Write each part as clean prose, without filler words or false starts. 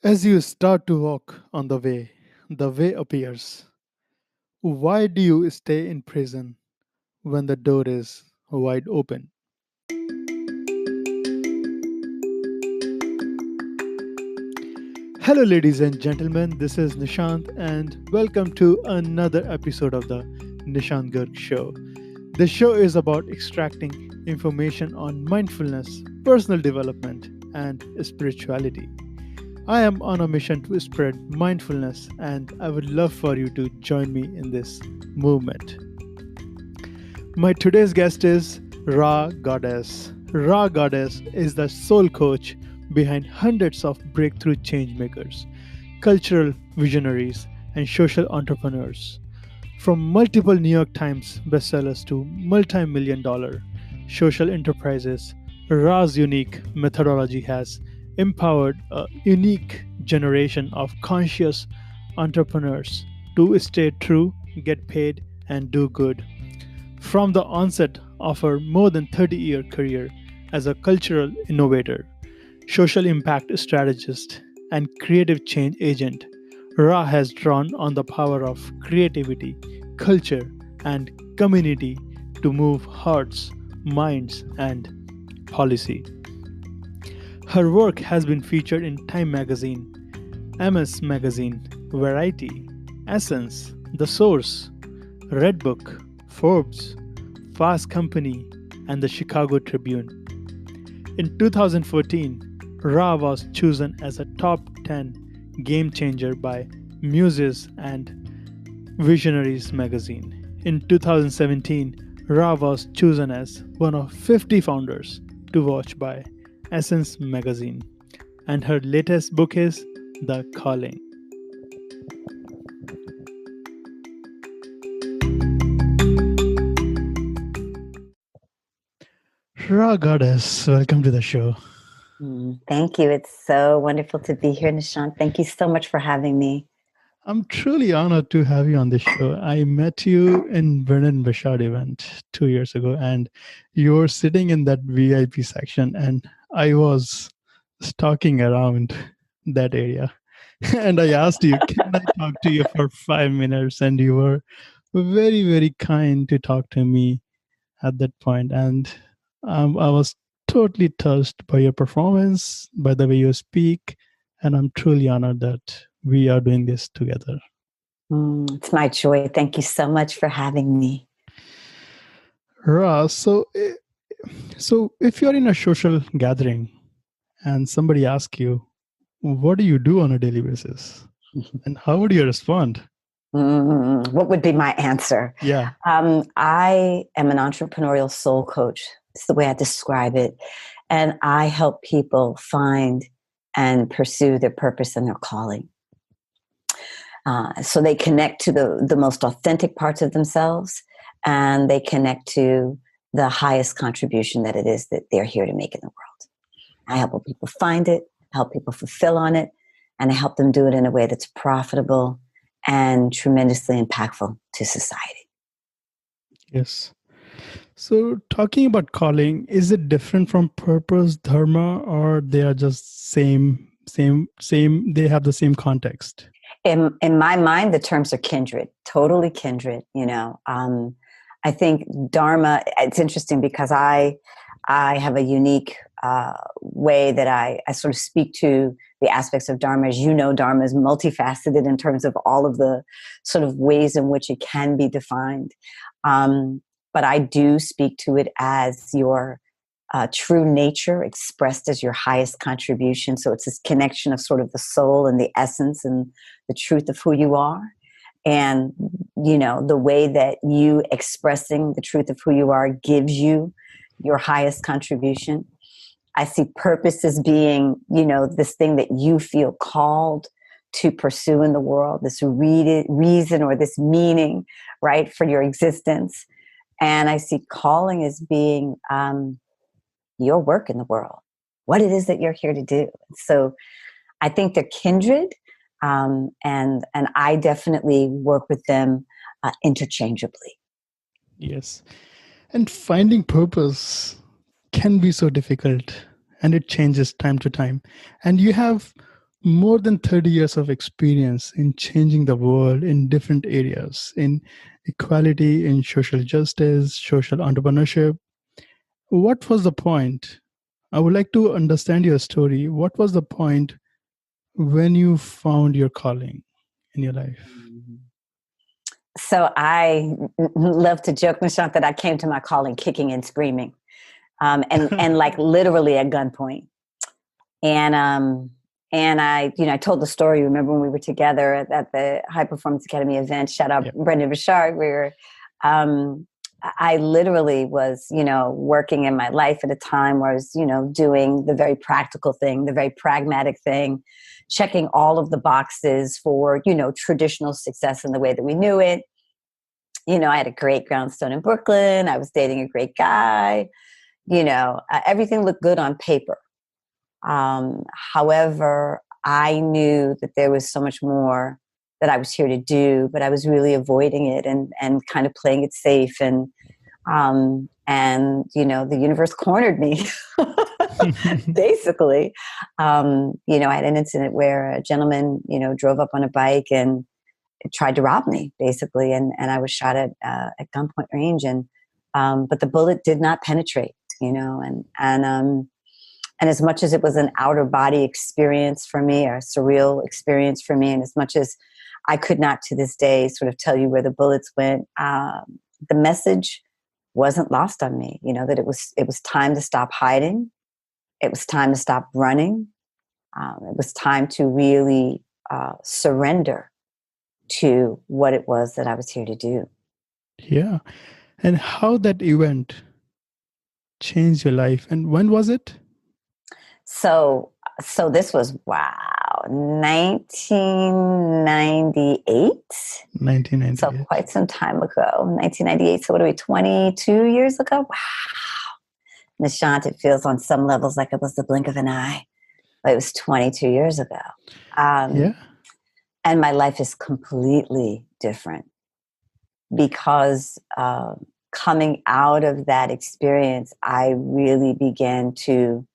As you start to walk on the way appears. Why do you stay in prison when the door is wide open? Hello, ladies and gentlemen, this is Nishant, and welcome to another episode of the Nishant Garg Show. The show is about extracting information on mindfulness, personal development, and spirituality. I am on a mission to spread mindfulness, and I would love for you to join me in this movement. My today's guest is Rha Goddess. Rha Goddess is the soul coach behind hundreds of breakthrough changemakers, cultural visionaries, and social entrepreneurs. From multiple New York Times bestsellers to multi-million dollar social enterprises, Ra's unique methodology has empowered a unique generation of conscious entrepreneurs to stay true, get paid, and do good. From the onset of her more than 30-year career as a cultural innovator, social impact strategist, and creative change agent, Ra has drawn on the power of creativity, culture, and community to move hearts, minds, and policy. Her work has been featured in Time Magazine, MS Magazine, Variety, Essence, The Source, Redbook, Forbes, Fast Company, and the Chicago Tribune. In 2014, Ra was chosen as a top 10 game changer by Muses and Visionaries magazine. In 2017, Ra was chosen as one of 50 founders to watch by Essence magazine. And her latest book is The Calling. Rha Goddess, welcome to the show. Thank you. It's so wonderful to be here, Nishant. Thank you so much for having me. I'm truly honored to have you on this show. I met you in Vernon Bashard event 2 years ago, and you were sitting in that VIP section, and I was stalking around that area. And I asked you, can I talk to you for 5 minutes? And you were very, very kind to talk to me at that point. And I was totally touched by your performance, by the way you speak. And I'm truly honored that we are doing this together. It's my joy. Thank you so much for having me. Ra, so if you're in a social gathering and somebody asks you, what do you do on a daily basis? And how would you respond? What would be my answer? Yeah. I am an entrepreneurial soul coach. It's the way I describe it. And I help people find and pursue their purpose and their calling. So they connect to the most authentic parts of themselves, and they connect to the highest contribution that it is that they're here to make in the world. I help people find it, help people fulfill on it, and I help them do it in a way that's profitable and tremendously impactful to society. Yes. So talking about calling, is it different from purpose, dharma, or they are just same, they have the same context? In my mind, the terms are kindred, totally kindred. I think dharma, it's interesting because I have a unique way that I sort of speak to the aspects of dharma. As you know, dharma is multifaceted in terms of all of the sort of ways in which it can be defined. But I do speak to it as your true nature expressed as your highest contribution. So it's this connection of sort of the soul and the essence and the truth of who you are. And, the way that you expressing the truth of who you are gives you your highest contribution. I see purpose as being, this thing that you feel called to pursue in the world, this reason or this meaning, right, for your existence. And I see calling as being your work in the world, what it is that you're here to do. So I think they're kindred, and I definitely work with them interchangeably. Yes. And finding purpose can be so difficult, and it changes time to time. And you have more than 30 years of experience in changing the world in different areas, in equality, in social justice, social entrepreneurship. What was the point? I would like to understand your story. What was the point when you found your calling in your life? So I love to joke, Nishant, that I came to my calling kicking and screaming, and like literally at gunpoint. And I told the story. Remember when we were together at the High Performance Academy event? Shout out Yep. Brendan Richard. I literally was, working in my life at a time where I was, doing the very practical thing, the very pragmatic thing, checking all of the boxes for, traditional success in the way that we knew it. I had a great brownstone in Brooklyn. I was dating a great guy. Everything looked good on paper. However, I knew that there was so much more that I was here to do, but I was really avoiding it and kind of playing it safe. The universe cornered me, basically. I had an incident where a gentleman, drove up on a bike and tried to rob me, basically, and I was shot at gunpoint range, but the bullet did not penetrate, and as much as it was an outer body experience for me, a surreal experience for me, and as much as I could not to this day sort of tell you where the bullets went, the message wasn't lost on me, that it was time to stop hiding. It was time to stop running. It was time to really surrender to what it was that I was here to do. Yeah. And how that event changed your life, and when was it? So this was 1998. 1998. So quite some time ago, 1998. So what are we, 22 years ago? Wow. Nishant, it feels on some levels like it was the blink of an eye, but it was 22 years ago. Yeah. And my life is completely different because coming out of that experience, I really began to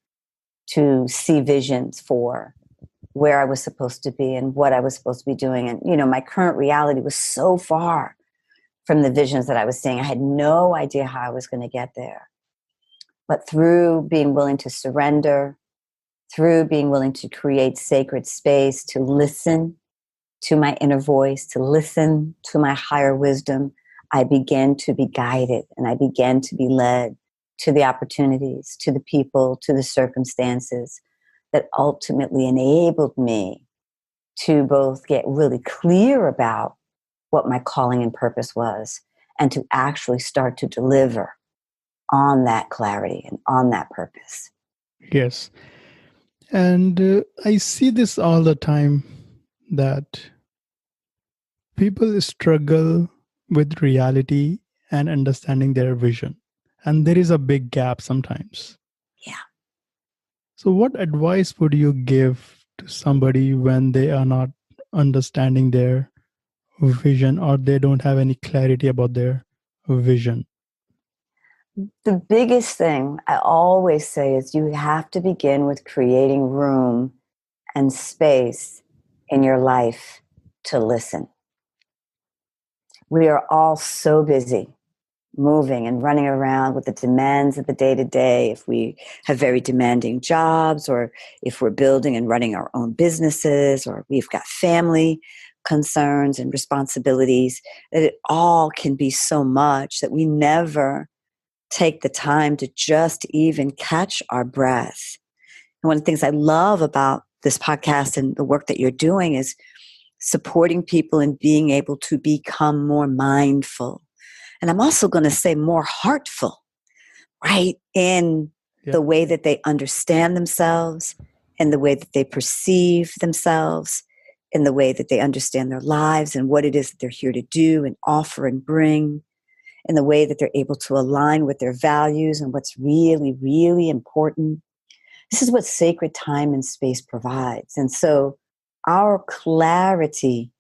see visions for where I was supposed to be and what I was supposed to be doing. And, my current reality was so far from the visions that I was seeing. I had no idea how I was going to get there. But through being willing to surrender, through being willing to create sacred space, to listen to my inner voice, to listen to my higher wisdom, I began to be guided and I began to be led to the opportunities, to the people, to the circumstances that ultimately enabled me to both get really clear about what my calling and purpose was and to actually start to deliver on that clarity and on that purpose. Yes. And I see this all the time that people struggle with reality and understanding their vision. And there is a big gap sometimes. Yeah. So, what advice would you give to somebody when they are not understanding their vision or they don't have any clarity about their vision? The biggest thing I always say is you have to begin with creating room and space in your life to listen. We are all so busy moving and running around with the demands of the day to day. If we have very demanding jobs, or if we're building and running our own businesses, or we've got family concerns and responsibilities, that it all can be so much that we never take the time to just even catch our breath. And one of the things I love about this podcast and the work that you're doing is supporting people in being able to become more mindful. And I'm also going to say more heartful, right? In the way that they understand themselves, in the way that they perceive themselves, in the way that they understand their lives and what it is that they're here to do and offer and bring, in the way that they're able to align with their values and what's really, really important. This is what sacred time and space provides. And so our clarity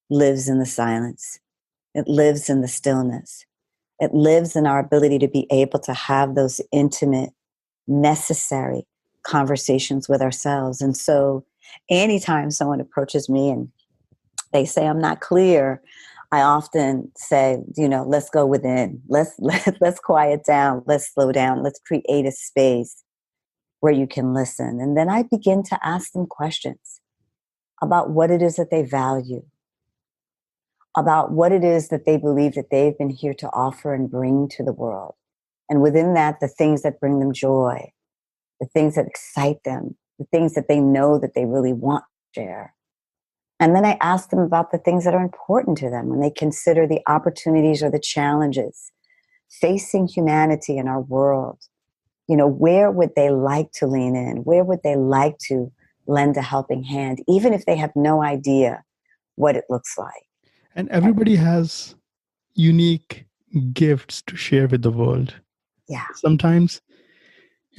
lives in the silence. It lives in the stillness. It lives in our ability to be able to have those intimate, necessary conversations with ourselves. And so anytime someone approaches me and they say I'm not clear, I often say, let's go within. Let's quiet down. Let's slow down. Let's create a space where you can listen. And then I begin to ask them questions about what it is that they value, about what it is that they believe that they've been here to offer and bring to the world. And within that, the things that bring them joy, the things that excite them, the things that they know that they really want to share. And then I ask them about the things that are important to them when they consider the opportunities or the challenges facing humanity in our world. Where would they like to lean in? Where would they like to lend a helping hand, even if they have no idea what it looks like? And everybody has unique gifts to share with the world. Yeah. Sometimes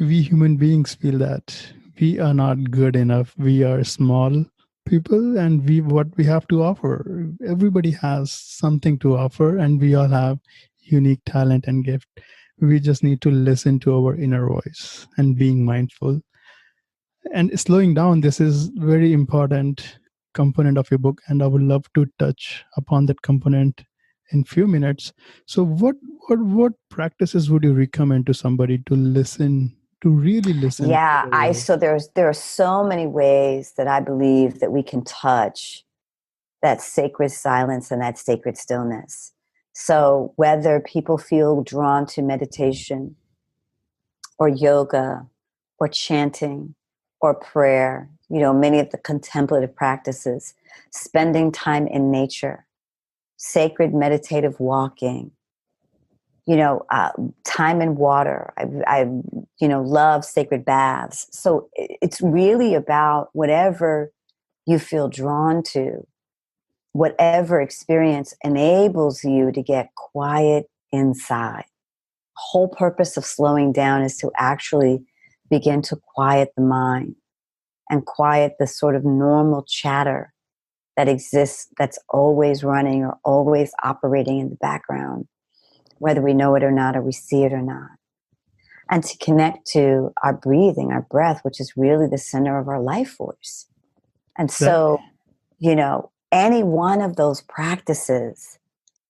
we human beings feel that we are not good enough. We are small people, and what we have to offer. Everybody has something to offer, and we all have unique talent and gift. We just need to listen to our inner voice and being mindful and slowing down. This is very important component of your book, and I would love to touch upon that component in few minutes. So what practices would you recommend to somebody to listen, to really listen to Yeah, the world? so there are so many ways that I believe that we can touch that sacred silence and that sacred stillness. So whether people feel drawn to meditation or yoga or chanting or prayer, many of the contemplative practices, spending time in nature, sacred meditative walking, time in water. I love sacred baths. So it's really about whatever you feel drawn to, whatever experience enables you to get quiet inside. The whole purpose of slowing down is to actually begin to quiet the mind and quiet the sort of normal chatter that exists, that's always running or always operating in the background, whether we know it or not, or we see it or not. And to connect to our breathing, our breath, which is really the center of our life force. And so, any one of those practices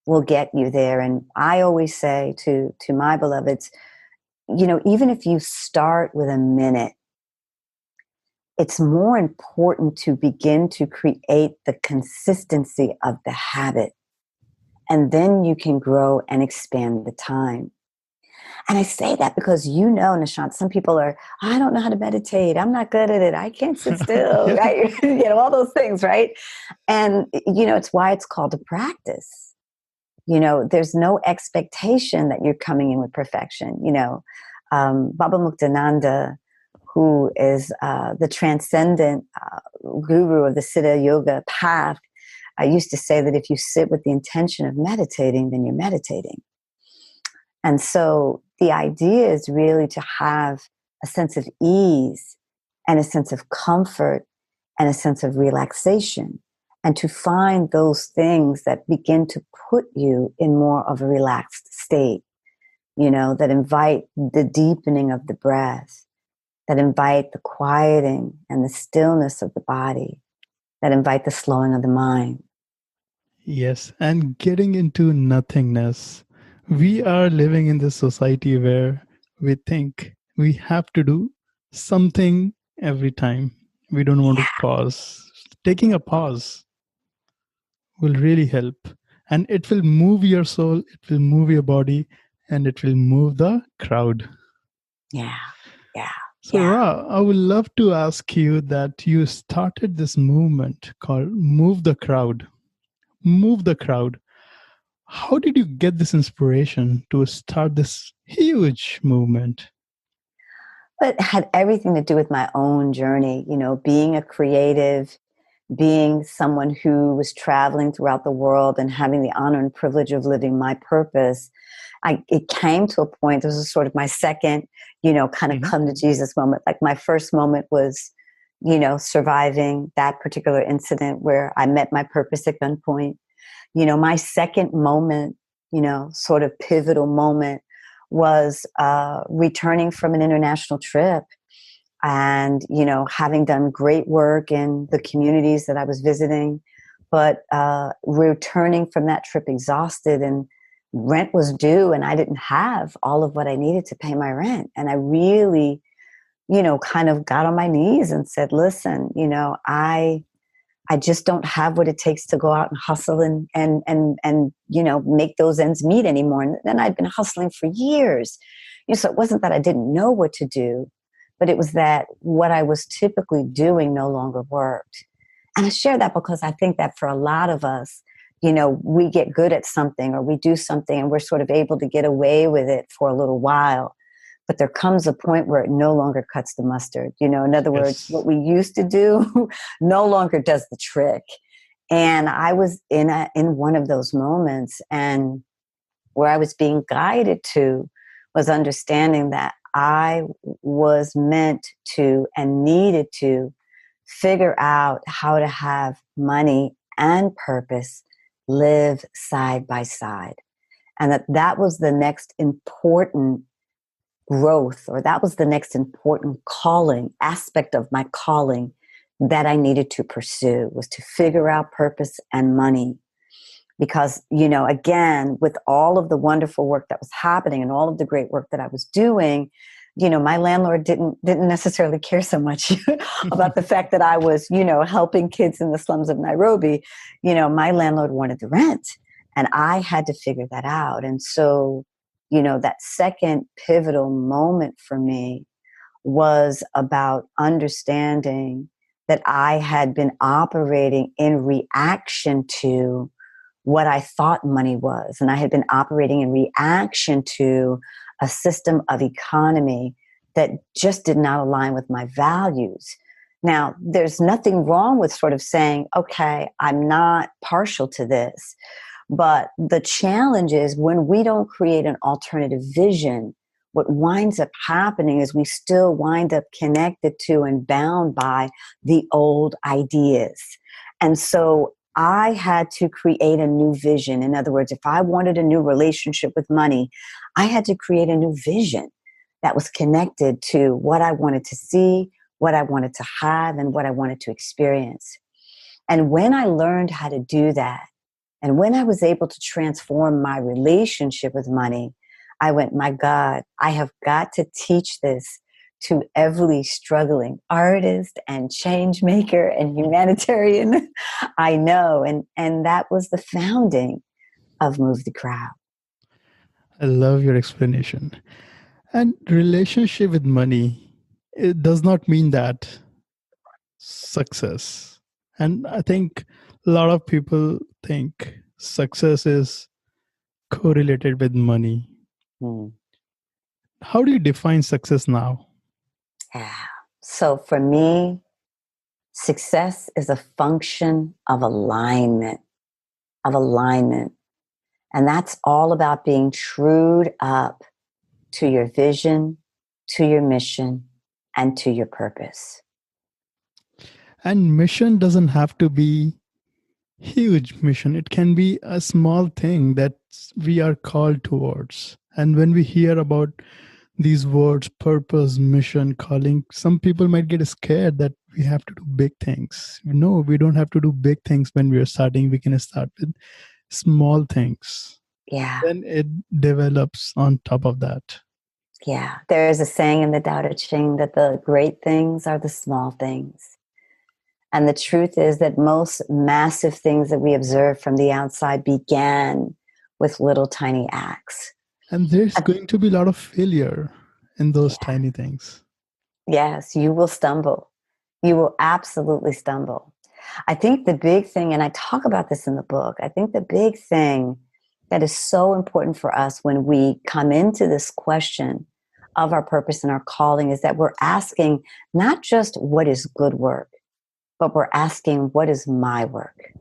will get you there. And I always say to my beloveds, even if you start with a minute, it's more important to begin to create the consistency of the habit. And then you can grow and expand the time. And I say that because, Nishant, some people are, I don't know how to meditate. I'm not good at it. I can't sit still, Yeah. right? All those things, right? And, it's why it's called a practice. There's no expectation that you're coming in with perfection. Baba Muktananda, who is the transcendent guru of the Siddha Yoga path, I used to say that if you sit with the intention of meditating, then you're meditating. And so the idea is really to have a sense of ease and a sense of comfort and a sense of relaxation, and to find those things that begin to put you in more of a relaxed state, that invite the deepening of the breath, that invite the quieting and the stillness of the body, that invite the slowing of the mind. Yes, and getting into nothingness. We are living in this society where we think we have to do something every time. We don't want to pause. Taking a pause will really help. And it will move your soul, it will move your body, and it will move the crowd. Yeah, yeah, So, yeah. Ra, I would love to ask you that you started this movement called Move the Crowd. Move the Crowd. How did you get this inspiration to start this huge movement? But it had everything to do with my own journey, being a creative, being someone who was traveling throughout the world and having the honor and privilege of living my purpose. It came to a point, this was sort of my second, kind of come to Jesus moment. Like my first moment was, surviving that particular incident where I met my purpose at gunpoint. My second moment, sort of pivotal moment was returning from an international trip. and, having done great work in the communities that I was visiting, but returning from that trip exhausted, and rent was due, and I didn't have all of what I needed to pay my rent. And I really, kind of got on my knees and said, listen, I just don't have what it takes to go out and hustle and make those ends meet anymore. And then I'd been hustling for years. So it wasn't that I didn't know what to do, but it was that what I was typically doing no longer worked. And I share that because I think that for a lot of us, we get good at something, or we do something and we're sort of able to get away with it for a little while. But there comes a point where it no longer cuts the mustard. In other words, Yes. what we used to do no longer does the trick. And I was in one of those moments, and where I was being guided to was understanding that I was meant to and needed to figure out how to have money and purpose live side by side. And that was the next important growth, or that was the next important aspect of my calling that I needed to pursue, was to figure out purpose and money. Because, again, with all of the wonderful work that was happening and all of the great work that I was doing, my landlord didn't necessarily care so much about the fact that I was, helping kids in the slums of Nairobi. My landlord wanted the rent, and I had to figure that out. And so, that second pivotal moment for me was about understanding that I had been operating in reaction to what I thought money was. And I had been operating in reaction to a system of economy that just did not align with my values. Now, there's nothing wrong with sort of saying, okay, I'm not partial to this. But the challenge is when we don't create an alternative vision, what winds up happening is we still wind up connected to and bound by the old ideas. And so I had to create a new vision. In other words, if I wanted a new relationship with money, I had to create a new vision that was connected to what I wanted to see, what I wanted to have, and what I wanted to experience. And when I learned how to do that, and when I was able to transform my relationship with money, I went, my God, I have got to teach this to every struggling artist and change maker and humanitarian I know. And that was the founding of Move the Crowd. I love your explanation. And relationship with money, it does not mean that success. And I think a lot of people think success is correlated with money. Hmm. How do you define success now? Yeah. So for me, success is a function of alignment, And that's all about being trued up to your vision, to your mission, and to your purpose. And mission doesn't have to be huge mission. It can be a small thing that we are called towards. And when we hear about these words, purpose, mission, calling, some people might get scared that we have to do big things. No, we don't have to do big things when we are starting. We can start with small things. Yeah. Then it develops on top of that. Yeah. There is a saying in the Tao Te Ching that the great things are the small things. And the truth is that most massive things that we observe from the outside began with little tiny acts. And there's going to be a lot of failure in those tiny things. Yes, you will stumble. You will absolutely stumble. I think the big thing, and I talk about this in the book, I think the big thing that is so important for us when we come into this question of our purpose and our calling is that we're asking not just what is good work, but we're asking what is my work?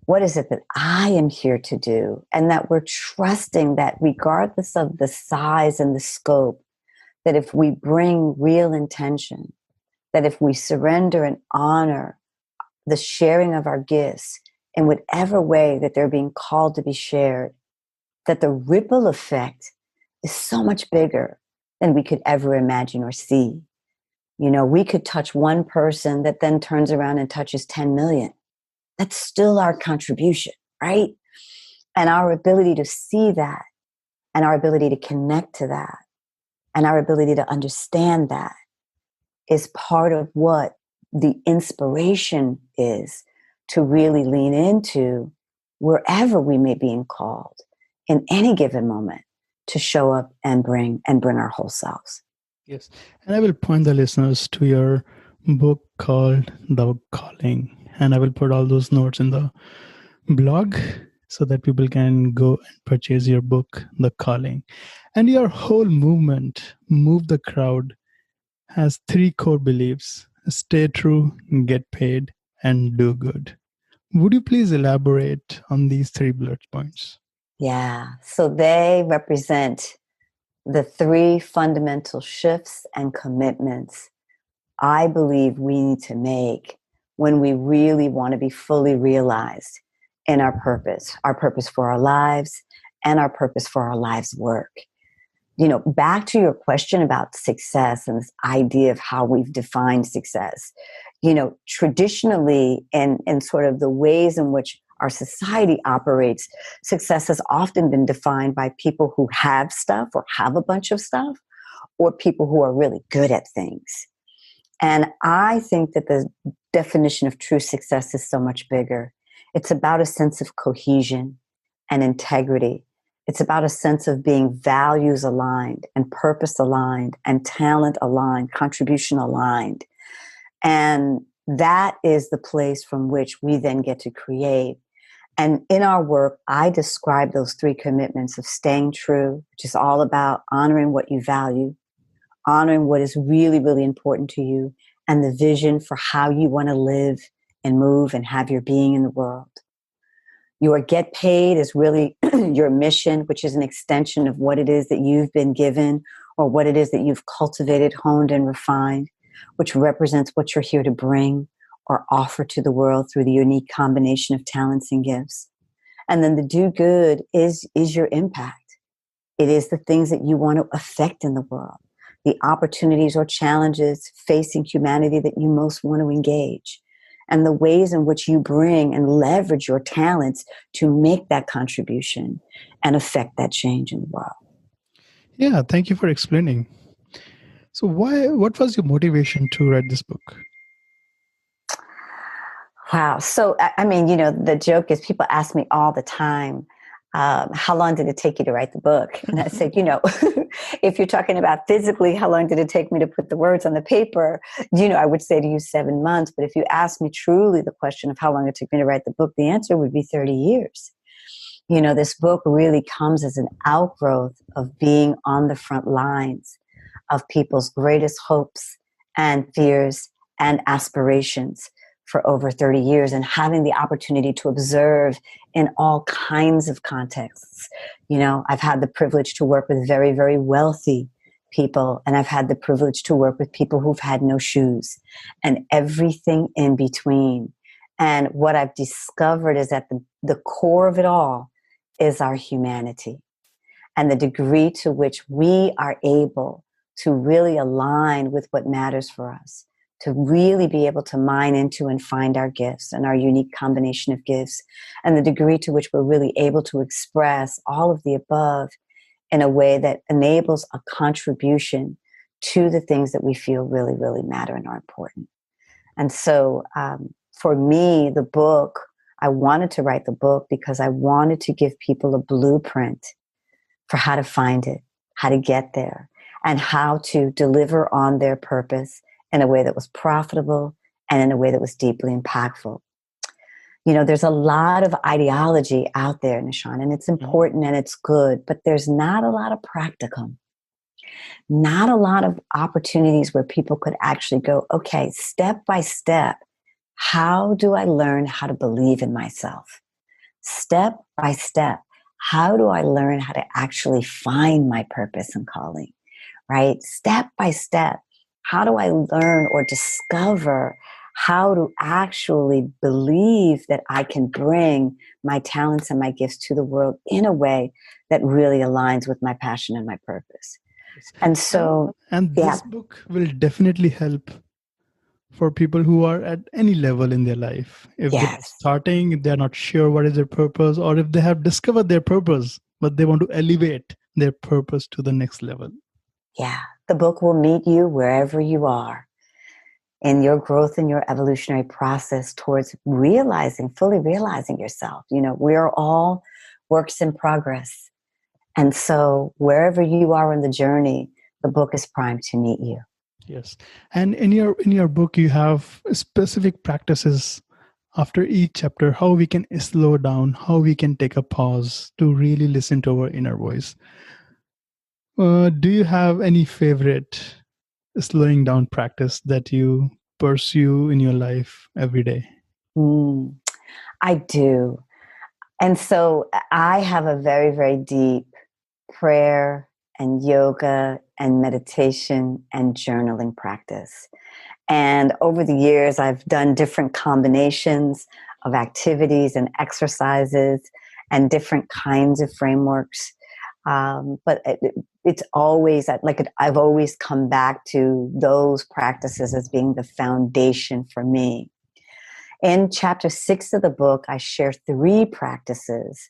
What is it that I am here to do? And that we're trusting that regardless of the size and the scope, that if we bring real intention, that if we surrender and honor the sharing of our gifts in whatever way that they're being called to be shared, that the ripple effect is so much bigger than we could ever imagine or see. We could touch one person that then turns around and touches 10 million. That's still our contribution, right? And our ability to see that, and our ability to connect to that, and our ability to understand that is part of what the inspiration is to really lean into wherever we may be called in any given moment to show up and bring our whole selves. Yes. And I will point the listeners to your book called The Calling. And I will put all those notes in the blog so that people can go and purchase your book, The Calling. And your whole movement, Move the Crowd, has three core beliefs: stay true, get paid, and do good. Would you please elaborate on these three bullet points? Yeah. So they represent the three fundamental shifts and commitments I believe we need to make when we really want to be fully realized in our purpose for our lives, and our purpose for our lives' work. Back to your question about success and this idea of how we've defined success. Traditionally, in sort of the ways in which our society operates, success has often been defined by people who have stuff or have a bunch of stuff, or people who are really good at things. And I think that the definition of true success is so much bigger. It's about a sense of cohesion and integrity. It's about a sense of being values aligned and purpose aligned and talent aligned, contribution aligned. And that is the place from which we then get to create. And in our work, I describe those three commitments of staying true, which is all about honoring what you value, honoring what is really, really important to you, and the vision for how you want to live and move and have your being in the world. Your get paid is really your mission, which is an extension of what it is that you've been given or what it is that you've cultivated, honed, and refined, which represents what you're here to bring or offer to the world through the unique combination of talents and gifts. And then the do good is your impact. It is the things that you want to affect in the world, the opportunities or challenges facing humanity that you most want to engage, and the ways in which you bring and leverage your talents to make that contribution and affect that change in the world. Yeah, thank you for explaining. So what was your motivation to write this book? Wow. So, I mean, the joke is people ask me all the time, how long did it take you to write the book? And I said, if you're talking about physically, how long did it take me to put the words on the paper? I would say to you 7 months. But if you ask me truly the question of how long it took me to write the book, the answer would be 30 years. This book really comes as an outgrowth of being on the front lines of people's greatest hopes and fears and aspirations for over 30 years, and having the opportunity to observe in all kinds of contexts. I've had the privilege to work with very, very wealthy people, and I've had the privilege to work with people who've had no shoes, and everything in between. And what I've discovered is that the core of it all is our humanity, and the degree to which we are able to really align with what matters for us, to really be able to mine into and find our gifts and our unique combination of gifts, and the degree to which we're really able to express all of the above in a way that enables a contribution to the things that we feel really, really matter and are important. And so for me, I wanted to write the book because I wanted to give people a blueprint for how to find it, how to get there, and how to deliver on their purpose in a way that was profitable and in a way that was deeply impactful. There's a lot of ideology out there, Nishant, and it's important and it's good, but there's not a lot of practicum, not a lot of opportunities where people could actually go, okay, step by step, how do I learn how to believe in myself? Step by step, how do I learn how to actually find my purpose and calling, right? Step by step, how do I learn or discover how to actually believe that I can bring my talents and my gifts to the world in a way that really aligns with my passion and my purpose? Yes. And And so, and yeah, this book will definitely help for people who are at any level in their life. If they are yes, starting, they're not sure what is their purpose, or if they have discovered their purpose, but they want to elevate their purpose to the next level. yeah, the book will meet you wherever you are in your growth and your evolutionary process towards realizing, fully realizing yourself. You know, we're all works in progress. And so wherever you are in the journey, the book is primed to meet you. Yes. And in your book, you have specific practices after each chapter, how we can slow down, how we can take a pause to really listen to our inner voice. Do you have any favorite slowing down practice that you pursue in your life every day? Mm, I do. And so I have a very, very deep prayer and yoga and meditation and journaling practice. And over the years, I've done different combinations of activities and exercises and different kinds of frameworks. But it's always like I've always come back to those practices as being the foundation for me. In chapter 6 of the book, I share 3 practices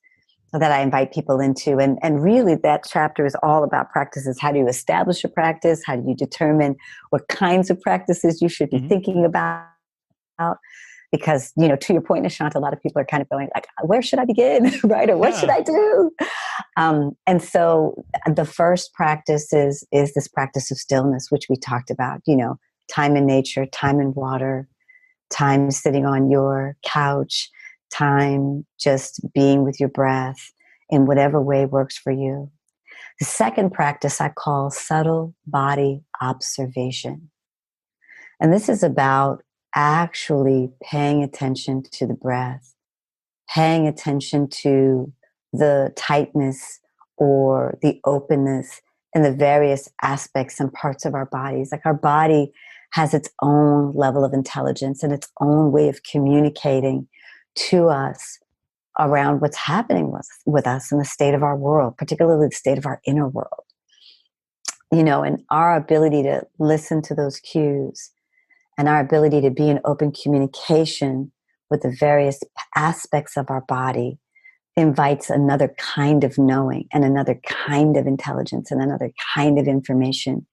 that I invite people into. And really, that chapter is all about practices. How do you establish a practice? How do you determine what kinds of practices you should be Hmm. thinking about? Because, you know, to your point, Nishant, a lot of people are kind of going like, where should I begin? Right? Or what should Yeah. I do? And so the first practice is this practice of stillness, which we talked about, you know, time in nature, time in water, time sitting on your couch, time just being with your breath in whatever way works for you. The second practice I call subtle body observation. And this is about actually paying attention to the breath, paying attention to the tightness or the openness in the various aspects and parts of our bodies. Like our body has its own level of intelligence and its own way of communicating to us around what's happening with us in the state of our world, particularly the state of our inner world. You know, and our ability to listen to those cues and our ability to be in open communication with the various aspects of our body invites another kind of knowing and another kind of intelligence and another kind of information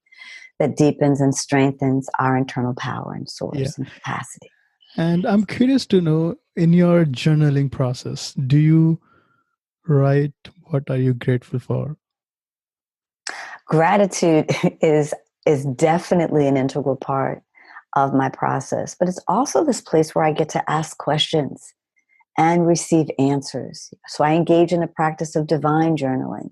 that deepens and strengthens our internal power and Yeah. source and capacity. And I'm curious to know, in your journaling process, do you write what are you grateful for? Gratitude is definitely an integral part of my process, but it's also this place where I get to ask questions and receive answers. So I engage in the practice of divine journaling,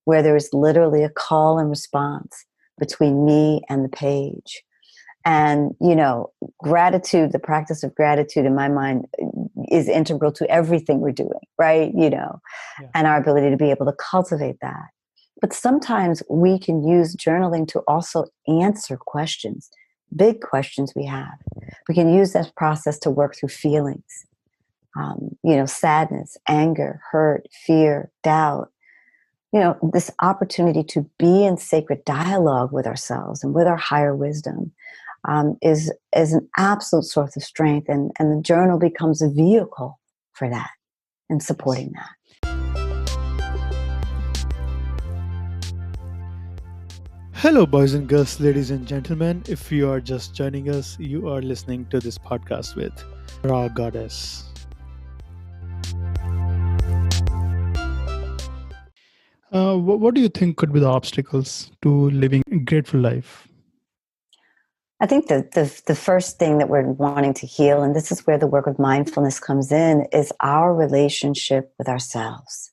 where there is literally a call and response between me and the page. And, you know, gratitude, the practice of gratitude in my mind is integral to everything we're doing, right? You know, Yeah. and our ability to be able to cultivate that. But sometimes we can use journaling to also answer questions, big questions we have. We can use that process to work through feelings, you know, sadness, anger, hurt, fear, doubt. You know, this opportunity to be in sacred dialogue with ourselves and with our higher wisdom is an absolute source of strength. And the journal becomes a vehicle for that and supporting that. Hello, boys and girls, ladies and gentlemen. If you are just joining us, you are listening to this podcast with Rha Goddess. What do you think could be the obstacles to living a grateful life? I think the first thing that we're wanting to heal, and this is where the work of mindfulness comes in, is our relationship with ourselves.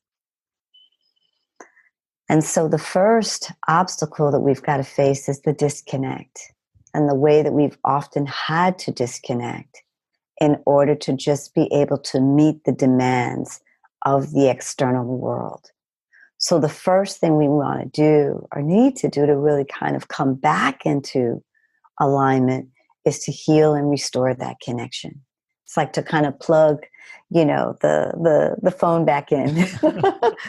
And so the first obstacle that we've got to face is the disconnect, and the way that we've often had to disconnect in order to just be able to meet the demands of the external world. So the first thing we want to do or need to do to really kind of come back into alignment is to heal and restore that connection. It's like to kind of plug, the phone back in,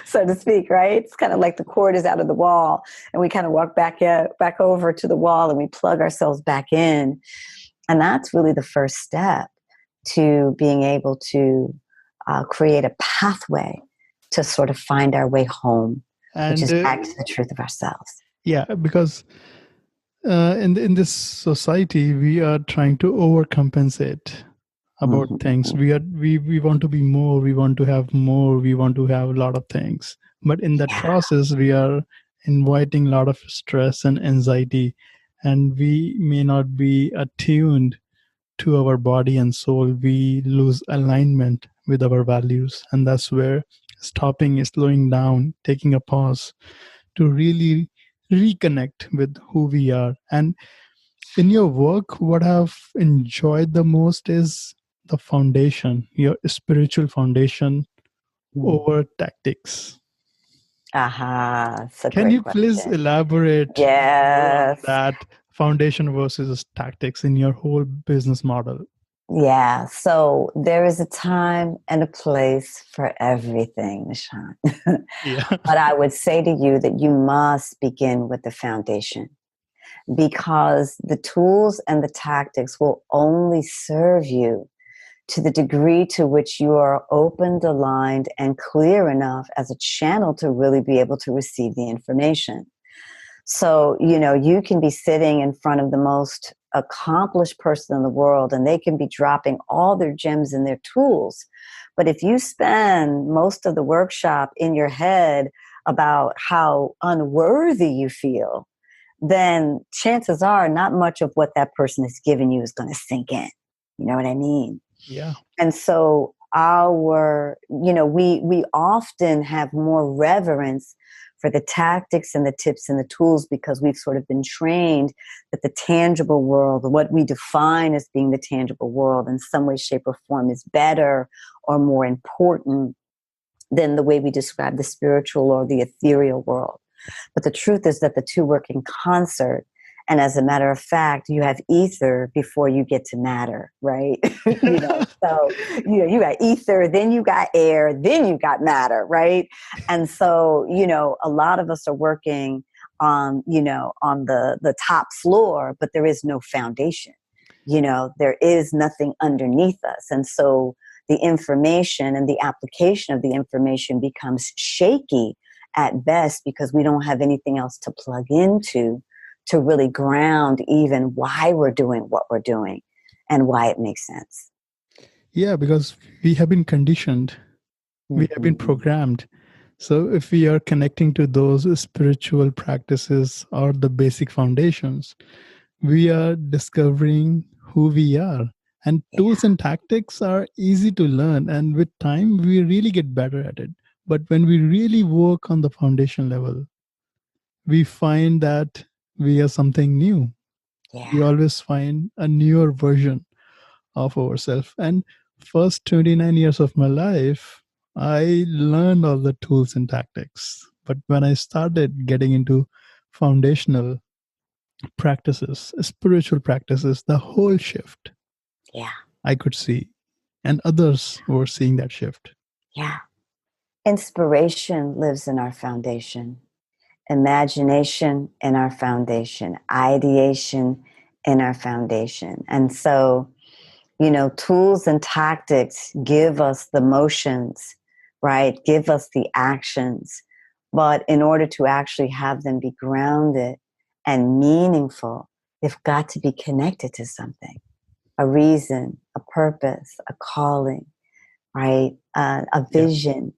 so to speak, right? It's kind of like the cord is out of the wall, and we kind of walk back over to the wall, and we plug ourselves back in, and that's really the first step to being able to create a pathway to sort of find our way home, which And is back to the truth of ourselves. yeah, because in this society, we are trying to overcompensate about things. We want to be more, we want to have more, we want to have a lot of things. But in that process, we are inviting a lot of stress and anxiety, and we may not be attuned to our body and soul. We lose alignment with our values, and that's where stopping, slowing down, taking a pause to really reconnect with who we are. And in your work, what I've enjoyed the most is the foundation, your spiritual foundation over tactics. It's a Can great you please question. elaborate more on Yes. that foundation versus tactics in your whole business model? Yeah. So there is a time and a place for everything, Nishant. Yeah. But I would say to you that you must begin with the foundation, because the tools and the tactics will only serve you to the degree to which you are opened, aligned, and clear enough as a channel to really be able to receive the information. So, you can be sitting in front of the most accomplished person in the world, and they can be dropping all their gems and their tools. But if you spend most of the workshop in your head about how unworthy you feel, then chances are not much of what that person is giving you is going to sink in. You know what I mean? Yeah. And so we often have more reverence for the tactics and the tips and the tools, because we've sort of been trained that the tangible world, what we define as being the tangible world, in some way, shape, or form is better or more important than the way we describe the spiritual or the ethereal world. But the truth is that the two work in concert. And as a matter of fact, you have ether before you get to matter, right? So you got ether, then you got air, then you got matter, right? And so, a lot of us are working on the top floor, but there is no foundation. There is nothing underneath us. And so the information and the application of the information becomes shaky at best, because we don't have anything else to plug into to really ground even why we're doing what we're doing and why it makes sense. Yeah, because we have been conditioned, we have been programmed. So if we are connecting to those spiritual practices or the basic foundations, we are discovering who we are. And tools and tactics are easy to learn, and with time, we really get better at it. But when we really work on the foundation level, we find that we are something new. We always find a newer version of ourselves. And first 29 years of my life, I learned all the tools and tactics. But when I started getting into foundational practices, spiritual practices, the whole shift I could see, and others were seeing that shift. Yeah. Inspiration lives in our foundation. Imagination in our foundation. Ideation in our foundation. And so, tools and tactics give us the motions, right? Give us the actions. But in order to actually have them be grounded and meaningful, they've got to be connected to something, a reason, a purpose, a calling, right? A vision.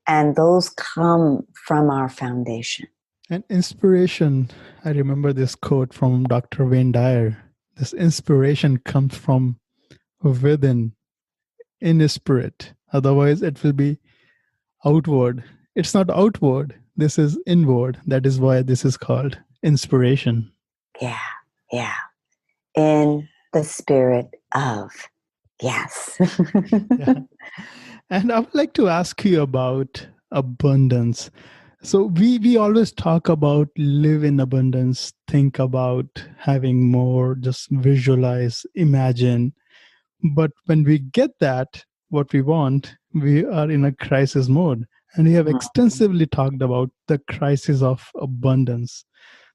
And those come from our foundation. And inspiration, I remember this quote from Dr. Wayne Dyer. This inspiration comes from within, in spirit. Otherwise, it will be outward. It's not outward. This is inward. That is why this is called inspiration. Yeah. In the spirit of. Yes. And I would like to ask you about abundance. So we always talk about live in abundance, think about having more, just visualize, imagine. But when we get that, what we want, we are in a crisis mode. And we have Mhm. extensively talked about the crisis of abundance,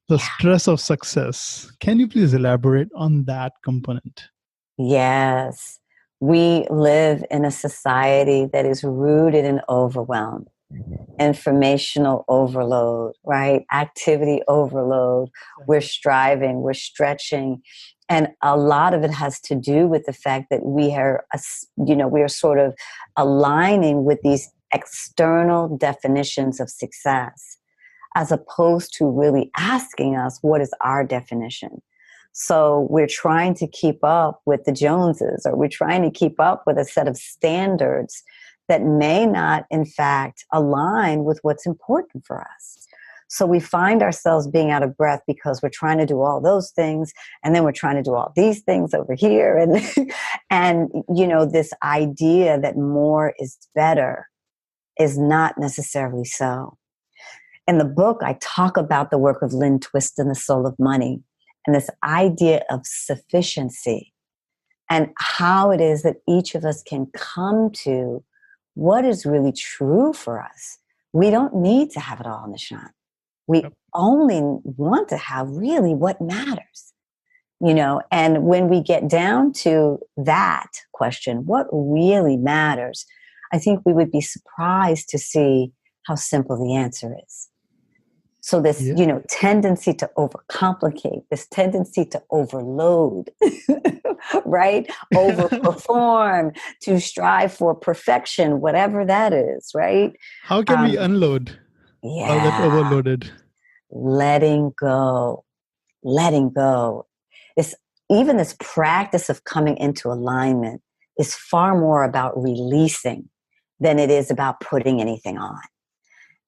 the Yeah. stress of success. Can you please elaborate on that component? Yes. We live in a society that is rooted in overwhelm, informational overload, right? Activity overload. We're striving, we're stretching. And a lot of it has to do with the fact that we are sort of aligning with these external definitions of success, as opposed to really asking us, what is our definition? So we're trying to keep up with the Joneses, or we're trying to keep up with a set of standards that may not, in fact, align with what's important for us. So we find ourselves being out of breath because we're trying to do all those things, and then we're trying to do all these things over here, and this idea that more is better is not necessarily so. In the book, I talk about the work of Lynn Twist and the Soul of Money, and this idea of sufficiency, and how it is that each of us can come to what is really true for us. We don't need to have it all, Nishant. We Yep. only want to have really what matters. And when we get down to that question, what really matters, I think we would be surprised to see how simple the answer is. So this, Yeah. tendency to overcomplicate, this tendency to overload, right? Overperform, to strive for perfection, whatever that is, right? How can we Um, unload all that yeah, overloaded? letting go, letting go. This Even this practice of coming into alignment is far more about releasing than it is about putting anything on.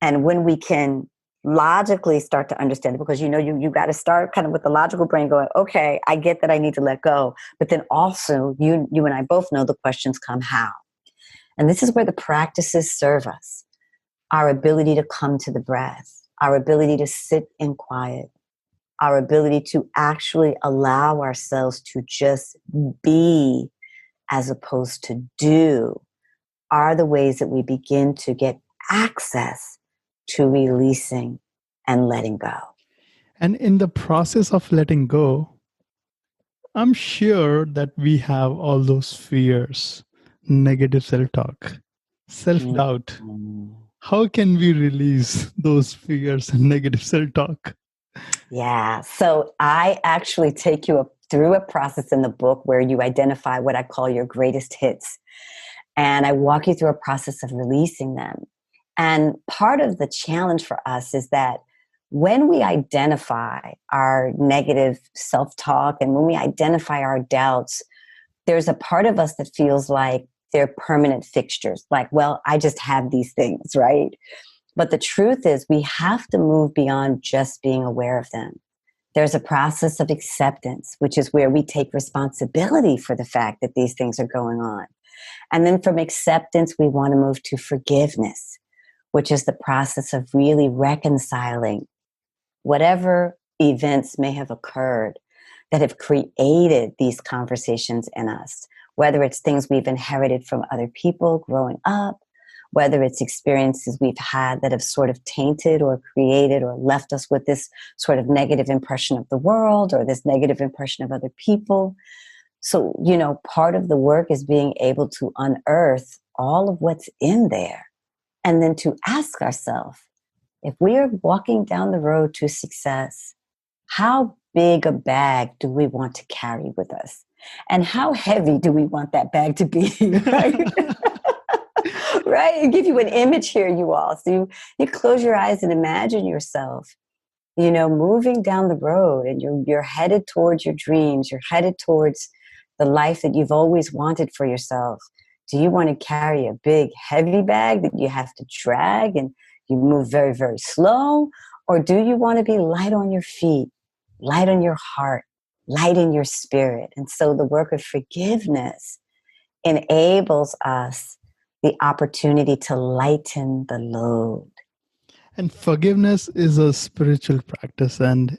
And when we can logically start to understand it, because you got to start kind of with the logical brain going, okay, I get that I need to let go, but then also you and I both know the questions come how. And this is where the practices serve us. Our ability to come to the breath, our ability to sit in quiet, our ability to actually allow ourselves to just be as opposed to do, are the ways that we begin to get access to releasing and letting go. And in the process of letting go, I'm sure that we have all those fears, negative self talk, self doubt. Mm-hmm. How can we release those fears and negative self talk? Yeah. So I actually take you through a process in the book where you identify what I call your greatest hits. And I walk you through a process of releasing them. And part of the challenge for us is that when we identify our negative self-talk and when we identify our doubts, there's a part of us that feels like they're permanent fixtures. Like, well, I just have these things, right? But the truth is we have to move beyond just being aware of them. There's a process of acceptance, which is where we take responsibility for the fact that these things are going on. And then from acceptance, we want to move to forgiveness, which is the process of really reconciling whatever events may have occurred that have created these conversations in us, whether it's things we've inherited from other people growing up, whether it's experiences we've had that have sort of tainted or created or left us with this sort of negative impression of the world or this negative impression of other people. So, part of the work is being able to unearth all of what's in there and then to ask ourselves, if we are walking down the road to success, how big a bag do we want to carry with us? And how heavy do we want that bag to be, right? Right? I give you an image here, you all. So you close your eyes and imagine yourself, moving down the road, and you're headed towards your dreams. You're headed towards the life that you've always wanted for yourself. Do you want to carry a big, heavy bag that you have to drag and you move very, very slow? Or do you want to be light on your feet, light on your heart, light in your spirit? And so the work of forgiveness enables us the opportunity to lighten the load. And forgiveness is a spiritual practice, and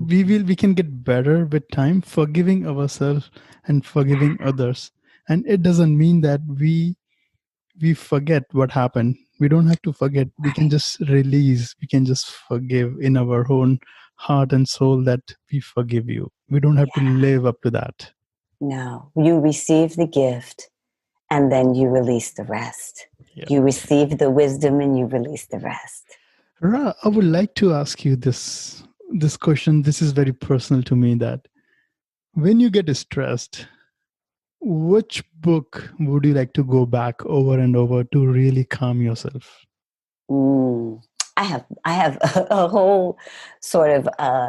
we can get better with time, forgiving ourselves and forgiving others. And it doesn't mean that we forget what happened. We don't have to forget. We can just release. We can just forgive in our own heart and soul that we forgive you. We don't have to live up to that. No, you receive the gift and then you release the rest. Yeah. You receive the wisdom and you release the rest. Ra, I would like to ask you this question. This is very personal to me, that when you get stressed, which book would you like to go back over and over to really calm yourself? Mm. I have a whole sort of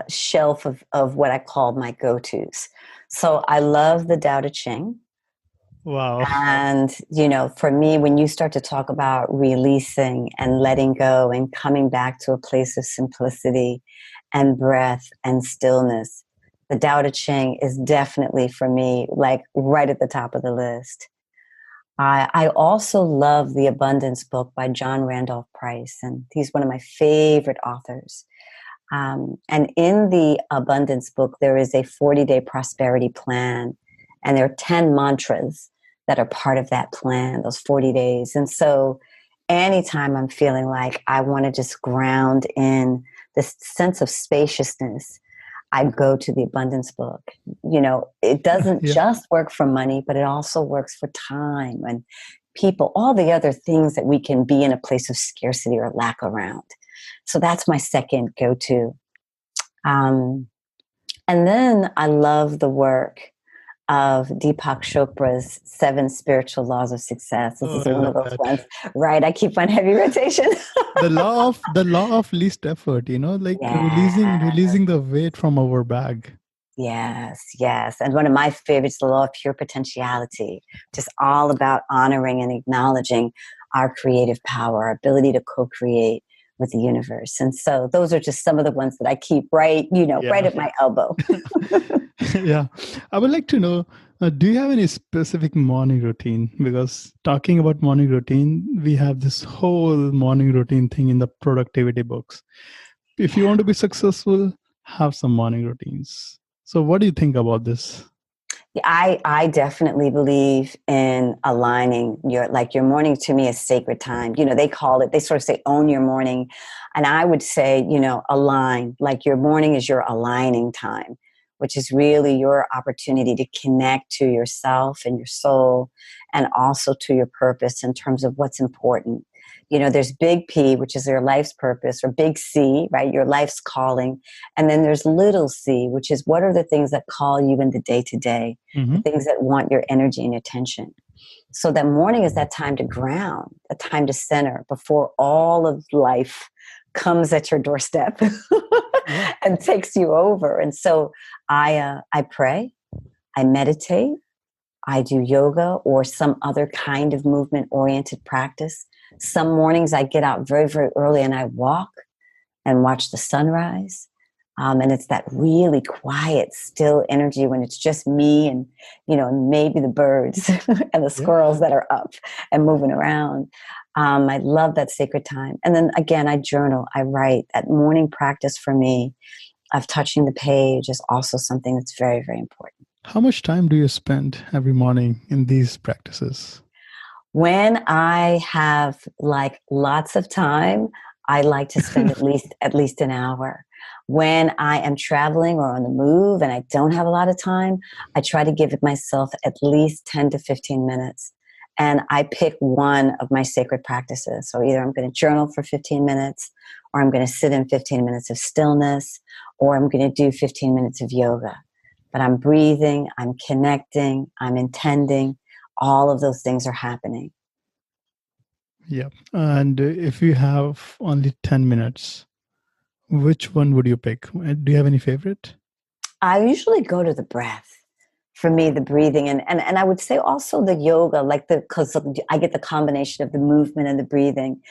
shelf of what I call my go-tos. So I love the Tao Te Ching. Wow. And, for me, when you start to talk about releasing and letting go and coming back to a place of simplicity and breath and stillness, the Tao Te Ching is definitely for me like right at the top of the list. I also love the Abundance book by John Randolph Price, and he's one of my favorite authors. And in the Abundance book, there is a 40-day prosperity plan, and there are 10 mantras that are part of that plan, those 40 days. And so anytime I'm feeling like I want to just ground in this sense of spaciousness, I go to the Abundance book. It doesn't Yeah. just work for money, but it also works for time and people, all the other things that we can be in a place of scarcity or lack around. So that's my second go-to. And then I love the work of Deepak Chopra's 7 Spiritual Laws of Success. This Oh, is I one love of those that. ones, right? I keep on heavy rotation. The law of least effort, like Yeah. releasing the weight from our bag. Yes, yes. And one of my favorites, the law of pure potentiality, just all about honoring and acknowledging our creative power, our ability to co-create with the universe. And so those are just some of the ones that I keep right Yeah. at my elbow. Yeah. I would like to know, do you have any specific morning routine? Because talking about morning routine, we have this whole morning routine thing in the productivity books. If you want to be successful, have some morning routines. So what do you think about this? I definitely believe in aligning your morning. To me is sacred time. They sort of say own your morning. And I would say, align, like your morning is your aligning time, which is really your opportunity to connect to yourself and your soul and also to your purpose in terms of what's important. There's big P, which is your life's purpose, or big C, right? Your life's calling. And then there's little c, which is what are the things that call you in the day to day, the Mm-hmm. things that want your energy and attention. So that morning is that time to ground, a time to center before all of life comes at your doorstep Yeah. and takes you over. And so I pray, I meditate, I do yoga or some other kind of movement oriented practice. Some mornings I get out very, very early and I walk and watch the sunrise. And it's that really quiet, still energy when it's just me and, maybe the birds and the Yeah. squirrels that are up and moving around. I love that sacred time. And then again, I journal, I write. That morning practice for me of touching the page is also something that's very, very important. How much time do you spend every morning in these practices? When I have like lots of time, I like to spend at least an hour. When I am traveling or on the move and I don't have a lot of time, I try to give myself at least 10 to 15 minutes. And I pick one of my sacred practices. So either I'm going to journal for 15 minutes, or I'm going to sit in 15 minutes of stillness, or I'm going to do 15 minutes of yoga. But I'm breathing, I'm connecting, I'm intending. All of those things are happening. Yeah. And if you have only 10 minutes, which one would you pick? Do you have any favorite? I usually go to the breath. For me, the breathing and I would say also the yoga, because I get the combination of the movement and the breathing.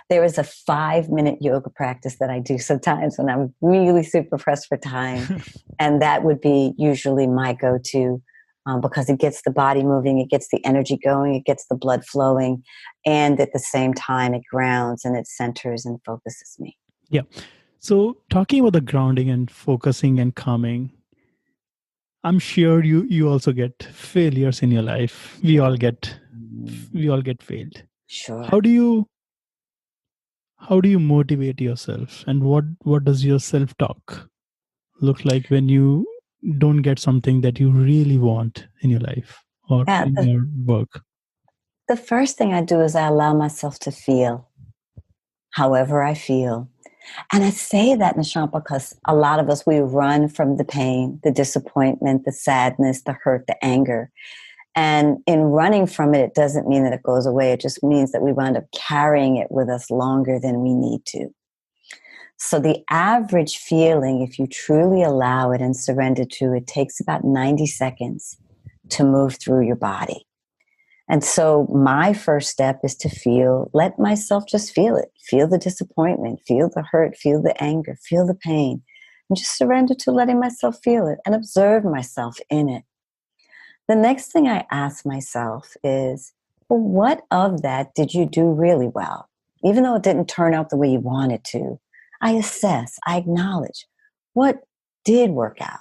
There is a 5-minute yoga practice that I do sometimes when I'm really super pressed for time. And that would be usually my go-to because it gets the body moving, it gets the energy going, it gets the blood flowing. And at the same time, it grounds and it centers and focuses me. Yeah. So talking about the grounding and focusing and calming, I'm sure you also get failures in your life. Mm, We all get failed. sure. How do you how do you motivate yourself, and what does your self talk look like when you don't get something that you really want in your life or Yeah, in your work? the first thing I do is I allow myself to feel however I feel. And I say that, Nishant, because a lot of us, we run from the pain, the disappointment, the sadness, the hurt, the anger. And in running from it, it doesn't mean that it goes away. It just means that we wind up carrying it with us longer than we need to. So the average feeling, if you truly allow it and surrender to it, takes about 90 seconds to move through your body. And so my first step is to let myself just feel it. Feel the disappointment, feel the hurt, feel the anger, feel the pain, and just surrender to letting myself feel it and observe myself in it. The next thing I ask myself is, well, what of that did you do really well? Even though it didn't turn out the way you wanted to, I assess, I acknowledge what did work out.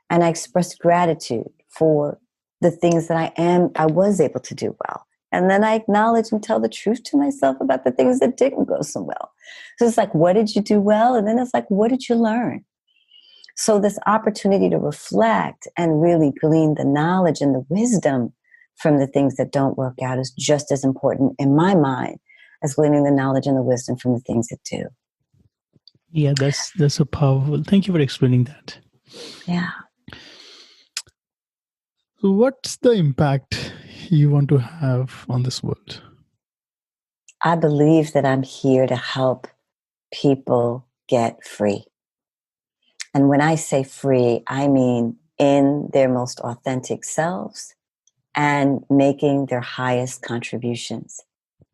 And I express gratitude for the things that I was able to do well. And then I acknowledge and tell the truth to myself about the things that didn't go so well. So it's like, what did you do well? And then it's like, what did you learn? So this opportunity to reflect and really glean the knowledge and the wisdom from the things that don't work out is just as important in my mind as gleaning the knowledge and the wisdom from the things that do. Yeah, that's so powerful. Thank you for explaining that. Yeah. So what's the impact you want to have on this world? I believe that I'm here to help people get free. And when I say free, I mean in their most authentic selves and making their highest contributions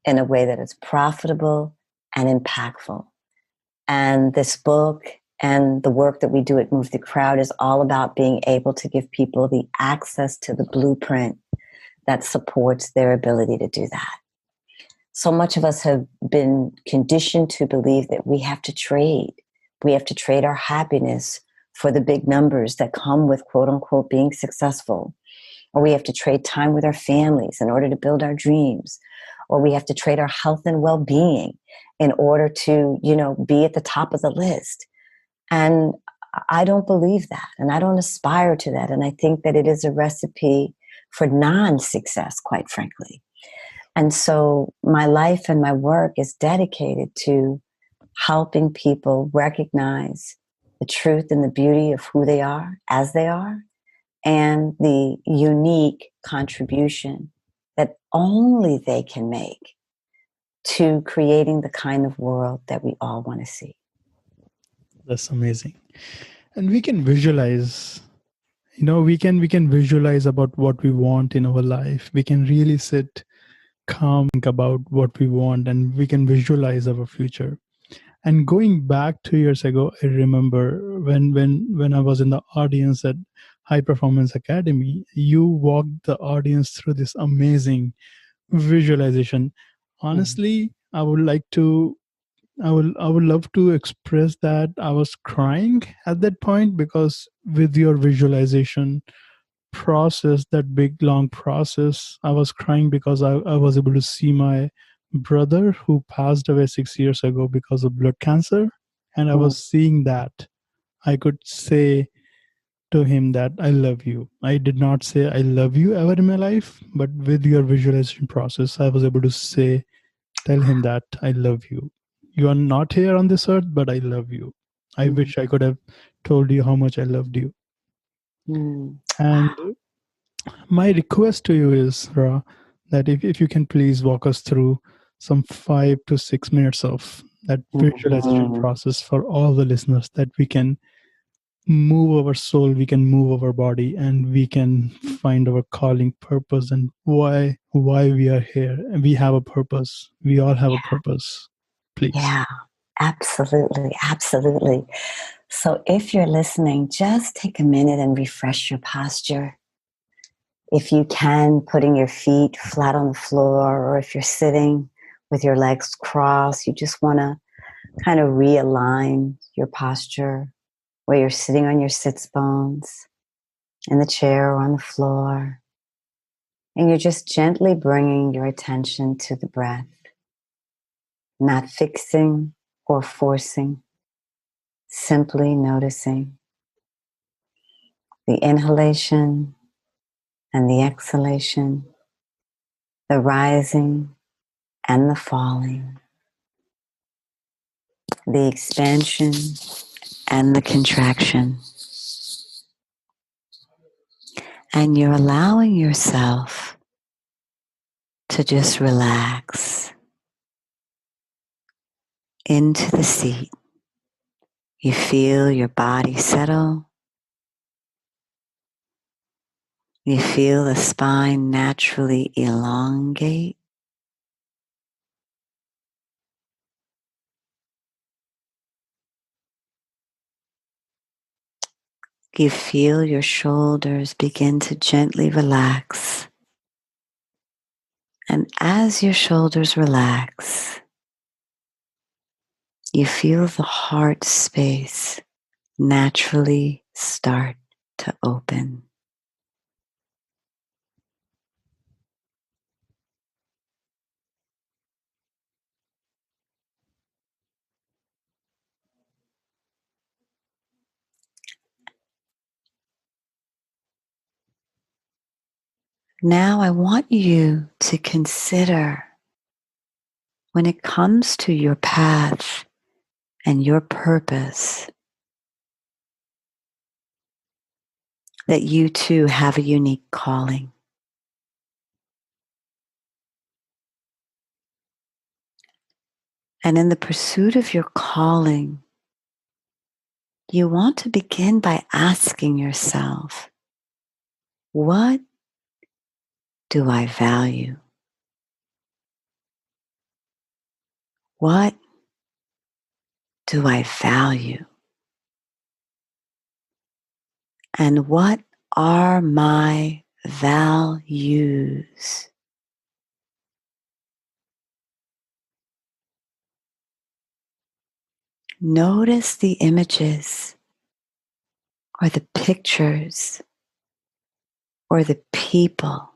in a way that is profitable and impactful. And this book and the work that we do at Move the Crowd is all about being able to give people the access to the blueprint that supports their ability to do that. So much of us have been conditioned to believe that we have to trade. We have to trade our happiness for the big numbers that come with quote unquote being successful. Or we have to trade time with our families in order to build our dreams. Or we have to trade our health and well-being in order to, be at the top of the list. And I don't believe that. And I don't aspire to that. And I think that it is a recipe for non-success, quite frankly. And so my life and my work is dedicated to helping people recognize the truth and the beauty of who they are as they are, and the unique contribution that only they can make to creating the kind of world that we all want to see. That's amazing. And we can visualize, we can visualize about what we want in our life. We can really sit calm about what we want, and we can visualize our future. And going back 2 years ago, I remember when I was in the audience at High Performance Academy, you walked the audience through this amazing visualization. Mhm. Honestly, I would love to express that I was crying at that point, because with your visualization process, that big long process, I was crying because I was able to see my brother who passed away 6 years ago because of blood cancer. And I Mm, was seeing that. I could say to him that I love you. I did not say I love you ever in my life, but with your visualization process, I was able to tell him that I love you. You are not here on this earth, but I love you. I mm, wish I could have told you how much I loved you. mm. And my request to you is, Ra, that if you can please walk us through some 5 to 6 minutes of that visualization Mhm. process for all the listeners, that we can move our soul, we can move our body, and we can find our calling, purpose, and why we are here. And we have a purpose. We all have a purpose. Please. Yeah, absolutely. Absolutely. So if you're listening, just take a minute and refresh your posture. If you can, putting your feet flat on the floor, or if you're sitting with your legs crossed, you just want to kind of realign your posture where you're sitting on your sits bones. in the chair or on the floor. And you're just gently bringing your attention to the breath, not fixing or forcing, simply noticing the inhalation and the exhalation, the rising and the falling, the expansion and the contraction. And you're allowing yourself to just relax into the seat. You feel your body settle. You feel the spine naturally elongate. You feel your shoulders begin to gently relax. And as your shoulders relax, you feel the heart space naturally start to open. Now I want you to consider, when it comes to your path and your purpose, that you too have a unique calling. And in the pursuit of your calling, you want to begin by asking yourself, what do I value? What do I value? And what are my values? Notice the images or the pictures or the people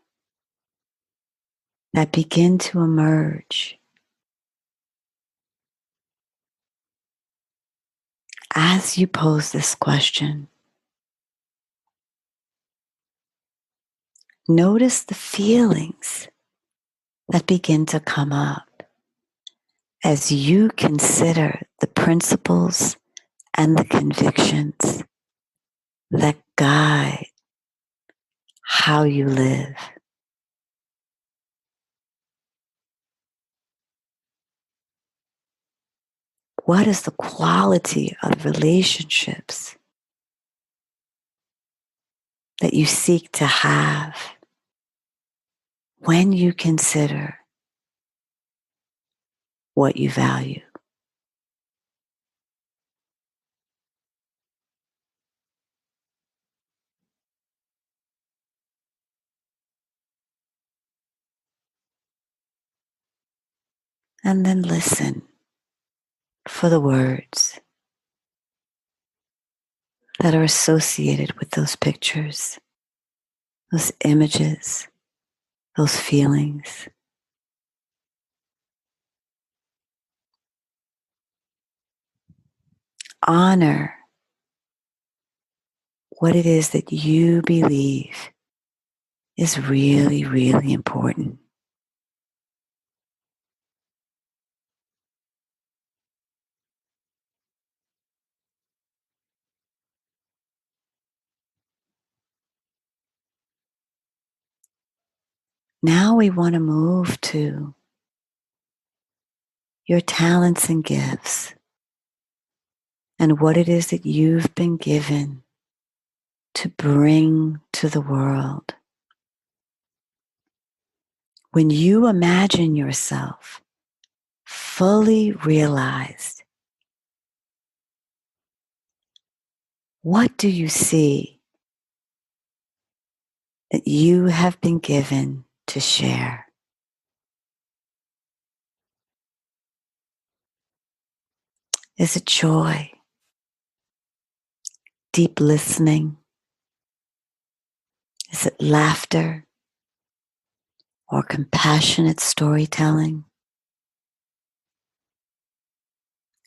that begin to emerge as you pose this question. Notice the feelings that begin to come up as you consider the principles and the convictions that guide how you live. What is the quality of relationships that you seek to have when you consider what you value? And then listen for the words that are associated with those pictures, those images, those feelings. Honor what it is that you believe is really, really important. Now we want to move to your talents and gifts and what it is that you've been given to bring to the world. When you imagine yourself fully realized, what do you see that you have been given to share? Is it joy, deep listening, Is it laughter or compassionate storytelling?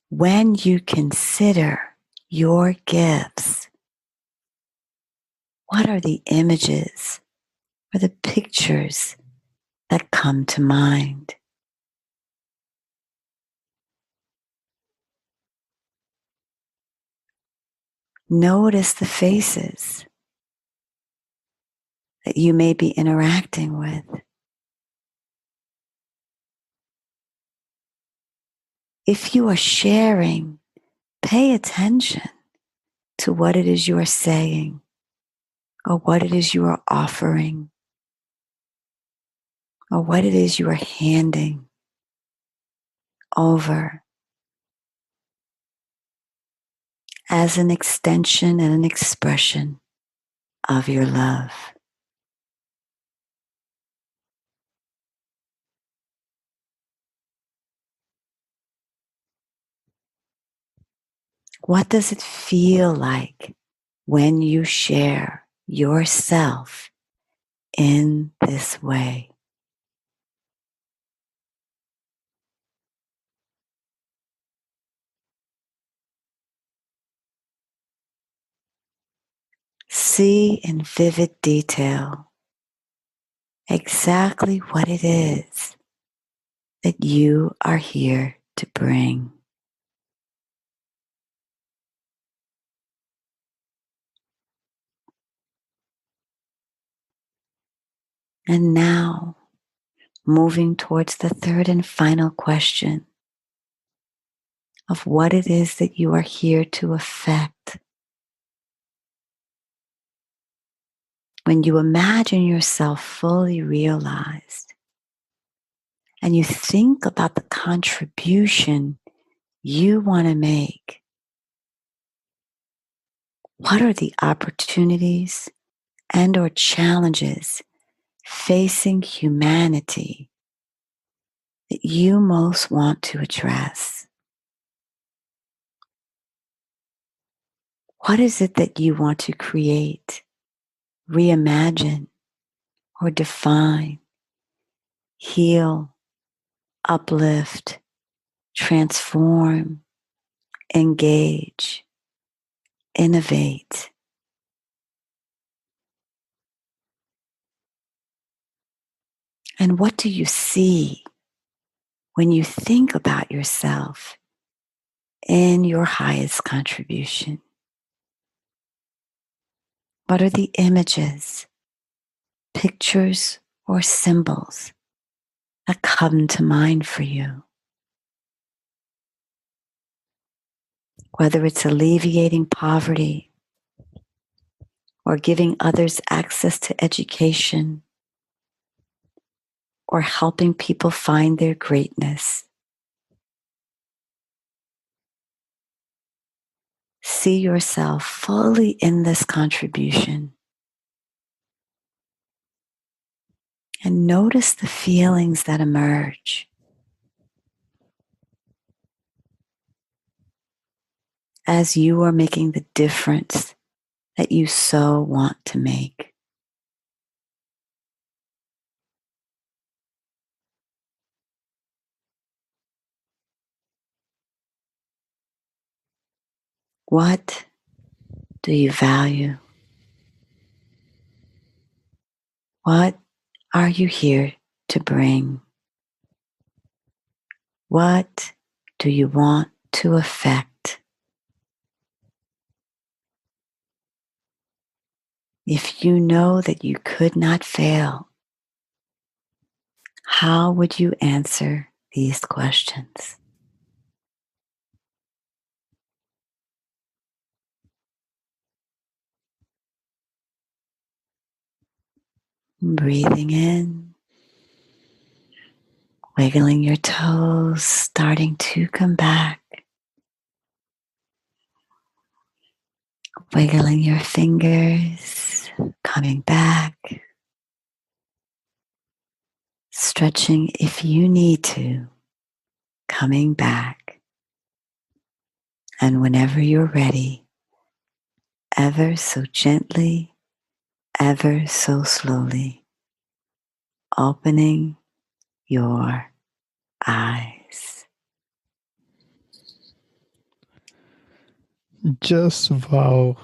When you consider your gifts, what are the images or the pictures that come to mind? Notice the faces that you may be interacting with. If you are sharing, pay attention to what it is you are saying or what it is you are offering or what it is you are handing over as an extension and an expression of your love. What does it feel like when you share yourself in this way? See in vivid detail exactly what it is that you are here to bring. And now, moving towards the third and final question of what it is that you are here to affect. When you imagine yourself fully realized and you think about the contribution you want to make, what are the opportunities and or challenges facing humanity that you most want to address? What is it that you want to create, reimagine, or define, heal, uplift, transform, engage, innovate? And what do you see when you think about yourself in your highest contribution? What are the images, pictures, or symbols that come to mind for you? Whether it's alleviating poverty or giving others access to education or helping people find their greatness. See yourself fully in this contribution and notice the feelings that emerge as you are making the difference that you so want to make. What do you value? What are you here to bring? What do you want to affect? If you know that you could not fail, how would you answer these questions? Breathing in, wiggling your toes, starting to come back, wiggling your fingers, coming back, stretching if you need to, coming back. And whenever you're ready, ever so gently ever so slowly, opening your eyes. Just wow.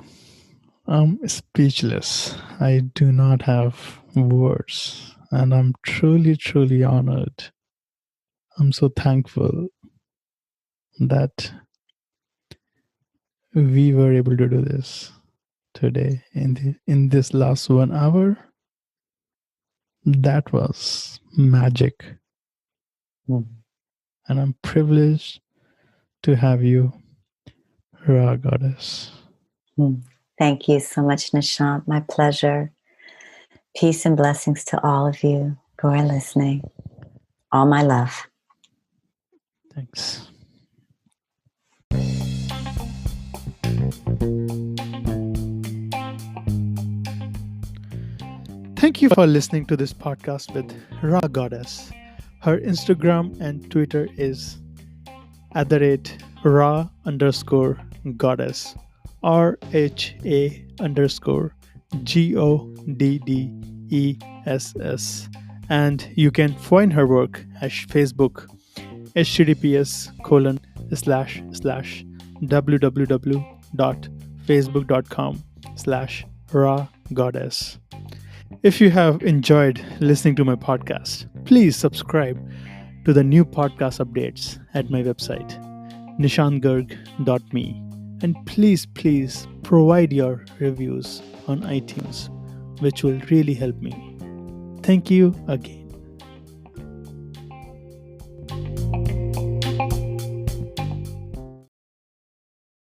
I'm speechless. I do not have words. And I'm truly, truly honored. I'm so thankful that we were able to do this today in this last 1 hour. That was magic. Mm. And I'm privileged to have you, Rha Goddess. Thank you so much, Nishant. My pleasure. Peace and blessings to all of you who are listening. All my love. Thanks. Thank you for listening to this podcast with Rha Goddess. Her Instagram and Twitter is @Rha_Goddess. RHA_GODDESS. And you can find her work at Facebook, https://www.facebook.com/Rha Goddess. If you have enjoyed listening to my podcast, please subscribe to the new podcast updates at my website, nishantgarg.me. And please provide your reviews on iTunes, which will really help me. Thank you again.